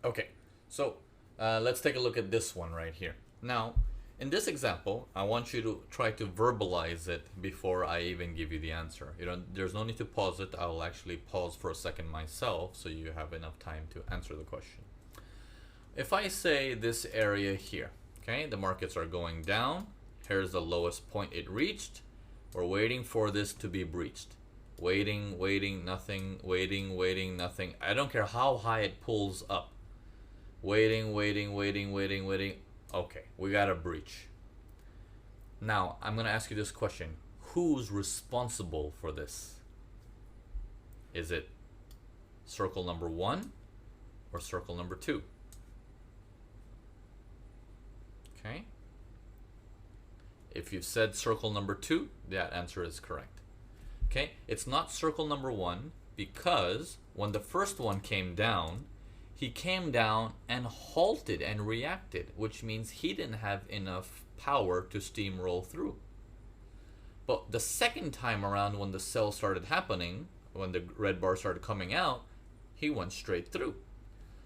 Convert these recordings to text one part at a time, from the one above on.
Okay, so let's take a look at this one right here. Now, in this example, I want you to try to verbalize it before I even give you the answer. You know, there's no need to pause it. I will actually pause for a second myself so you have enough time to answer the question. If I say this area here, okay, the markets are going down. Here's the lowest point it reached. We're waiting for this to be breached. Waiting, waiting, nothing, waiting, waiting, nothing. I don't care how high it pulls up. Waiting, waiting, waiting, waiting, waiting. Okay, we got a breach. Now, I'm going to ask you this question. Who's responsible for this? Is it circle number 1 or circle number 2? Okay. If you've said circle number 2, that answer is correct. Okay, it's not circle number 1 because when the first one came down, he came down and halted and reacted, which means he didn't have enough power to steamroll through. But the second time around, when the sell started happening, when the red bar started coming out, he went straight through.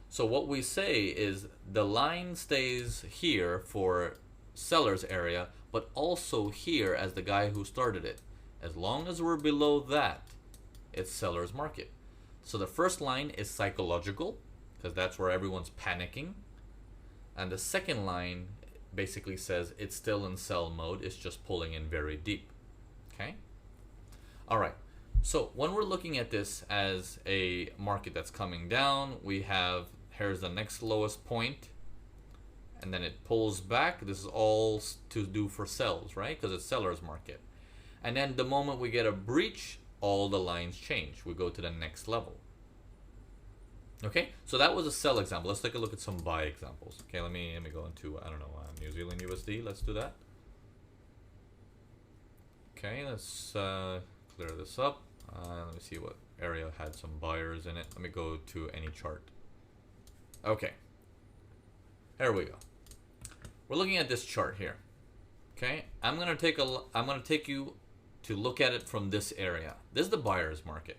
So what we say is the line stays here for seller's area, but also here as the guy who started it. As long as we're below that, it's seller's market. So the first line is psychological, because that's where everyone's panicking. And the second line basically says it's still in sell mode, it's just pulling in very deep. Okay? Alright, so when we're looking at this as a market that's coming down, we have, here's the next lowest point, and then it pulls back. This is all to do for sells, right? Because it's seller's market. And then the moment we get a breach, all the lines change. We go to the next level. Okay, so that was a sell example. Let's take a look at some buy examples. Okay, let me go into, I don't know, New Zealand USD. Let's do that. Okay, let's clear this up. Let me see what area had some buyers in it. Let me go to any chart. Okay, there we go. We're looking at this chart here. Okay, I'm gonna take you to look at it from this area. This is the buyer's market.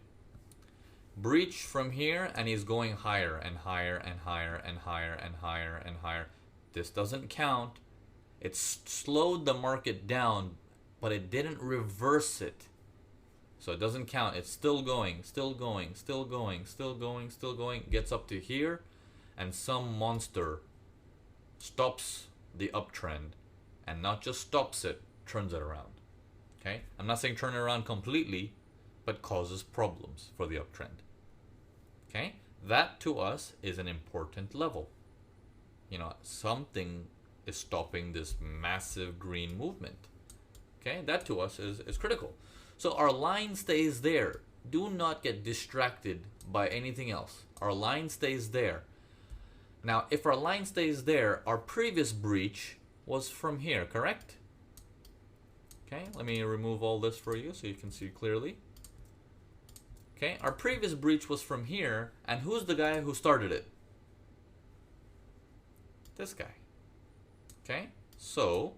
Breach from here, and he's going higher and higher and higher and higher and higher and higher. This doesn't count. It slowed the market down, but it didn't reverse it. So it doesn't count. It's still going, still going, still going, still going, still going. Gets up to here, and some monster stops the uptrend, and not just stops it, turns it around. Okay? I'm not saying turn it around completely, but causes problems for the uptrend. Okay? That to us is an important level. You know, something is stopping this massive green movement. Okay? That to us is critical. So our line stays there. Do not get distracted by anything else. Our line stays there. Now, if our line stays there, our previous breach was from here, correct? Okay, let me remove all this for you so you can see clearly. Okay, our previous breach was from here, and who's the guy who started it? This guy. Okay, so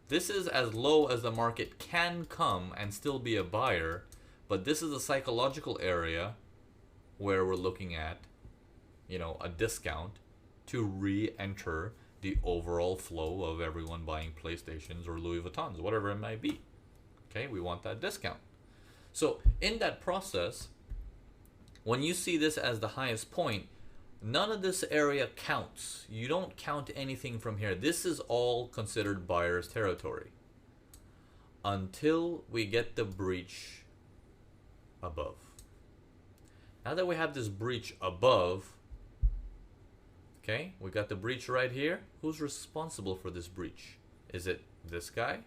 this is as low as the market can come and still be a buyer, but this is a psychological area where we're looking at, you know, a discount to re-enter the overall flow of everyone buying PlayStations or Louis Vuittons, whatever it might be. Okay, we want that discount. So in that process, when you see this as the highest point, none of this area counts. You don't count anything from here. This is all considered buyer's territory until we get the breach above. Now that we have this breach above, okay, we got the breach right here. Who's responsible for this breach? Is it this guy?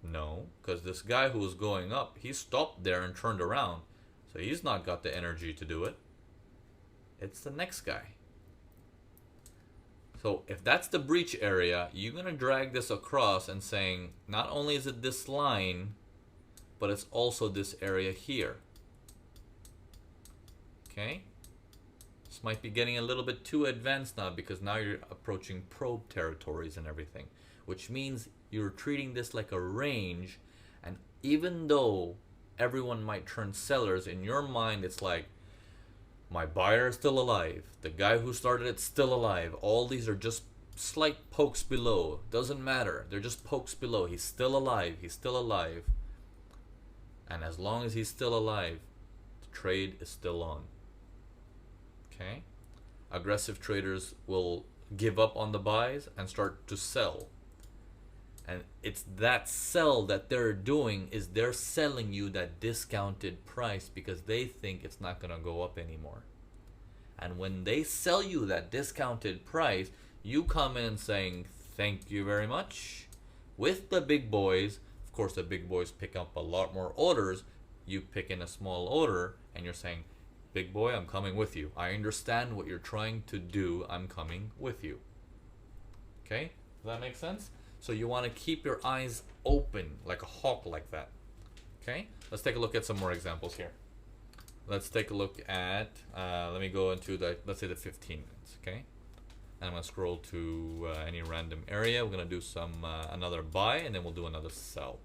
No, because this guy who was going up, he stopped there and turned around. So he's not got the energy to do it. It's the next guy. So if that's the breach area, you're going to drag this across and saying, not only is it this line, but it's also this area here. Okay? This might be getting a little bit too advanced now because now you're approaching probe territories and everything, which means you're treating this like a range, and even though everyone might turn sellers, in your mind it's like My buyer is still alive. The guy who started it still alive. All these are just slight pokes below. Doesn't matter. They're just pokes below. He's still alive. He's still alive. And as long as he's still alive, the trade is still on. Okay? Aggressive traders will give up on the buys and start to sell. And it's that sell that they're doing is they're selling you that discounted price because they think it's not going to go up anymore. And when they sell you that discounted price, you come in saying, thank you very much. With the big boys, of course the big boys pick up a lot more orders. You pick in a small order and you're saying, big boy, I'm coming with you. I understand what you're trying to do. I'm coming with you. Okay? Does that make sense? So you want to keep your eyes open like a hawk like that. Okay? Let's take a look at some more examples here. Let's take a look at, let me go into the, let's say the 15 minutes. Okay? And I'm going to scroll to any random area. We're going to do some, another buy and then we'll do another sell.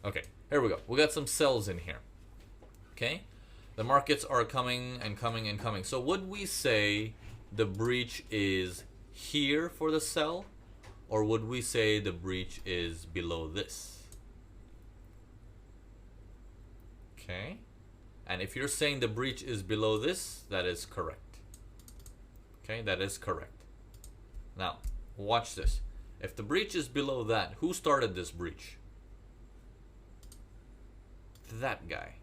Okay, here we go. We got some sells in here. Okay? The markets are coming and coming and coming. So would we say the breach is here for the sell? Or would we say the breach is below this? Okay. And if you're saying the breach is below this, that is correct. Okay, that is correct. Now, watch this. If the breach is below that, who started this breach? That guy.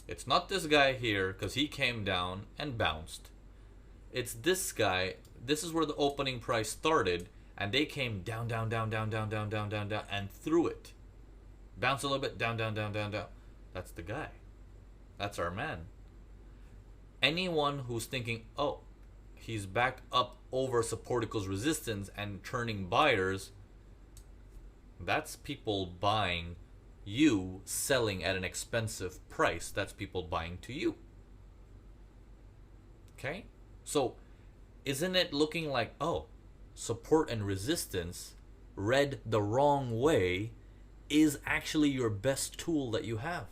It's not this guy here because he came down and bounced. It's this guy. This is where the opening price started. And they came down, down, down, down, down, down, down, down, down, and through it. Bounce a little bit, down, down, down, down, down. That's the guy. That's our man. Anyone who's thinking, oh, he's back up over support equals resistance and turning buyers, that's people buying you, selling at an expensive price. That's people buying to you. Okay? So, isn't it looking like, oh, support and resistance read the wrong way is actually your best tool that you have.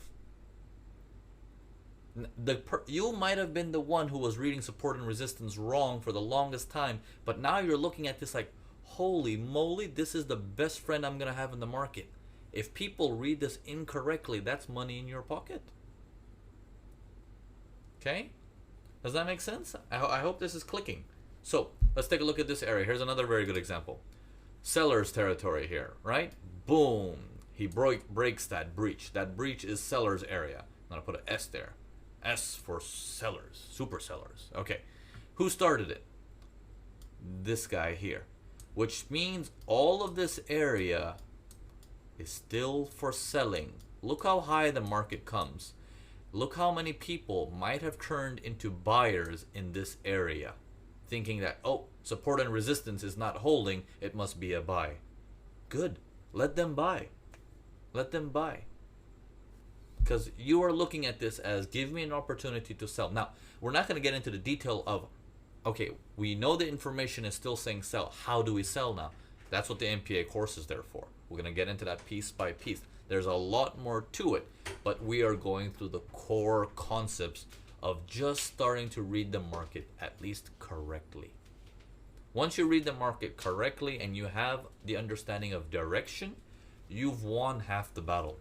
You might have been the one who was reading support and resistance wrong for the longest time, but now you're looking at this like, holy moly, this is the best friend I'm going to have in the market. If people read this incorrectly, that's money in your pocket. Okay? Does that make sense? I hope this is clicking. So let's take a look at this area. Here's another very good example. Seller's territory here, right? Boom. He breaks that breach. That breach is seller's area. I'm going to put an S there. S for sellers, super sellers. Okay. Who started it? This guy here. Which means all of this area is still for selling. Look how high the market comes. Look how many people might have turned into buyers in this area, thinking that, oh, support and resistance is not holding, it must be a buy. Good. Let them buy. Let them buy. Because you are looking at this as, give me an opportunity to sell. Now, we're not going to get into the detail of, okay, we know the information is still saying sell. How do we sell now? That's what the MPA course is there for. We're going to get into that piece by piece. There's a lot more to it, but we are going through the core concepts of just starting to read the market at least correctly. Once you read the market correctly and you have the understanding of direction, you've won half the battle.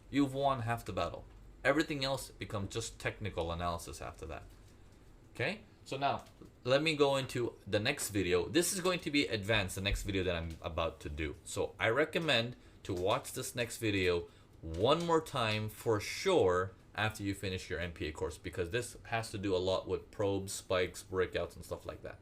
You've won half the battle. Everything else becomes just technical analysis after that. Okay? So now, let me go into the next video. This is going to be advanced, the next video that I'm about to do. So I recommend to watch this next video one more time for sure after you finish your MPA course, because this has to do a lot with probes, spikes, breakouts, and stuff like that.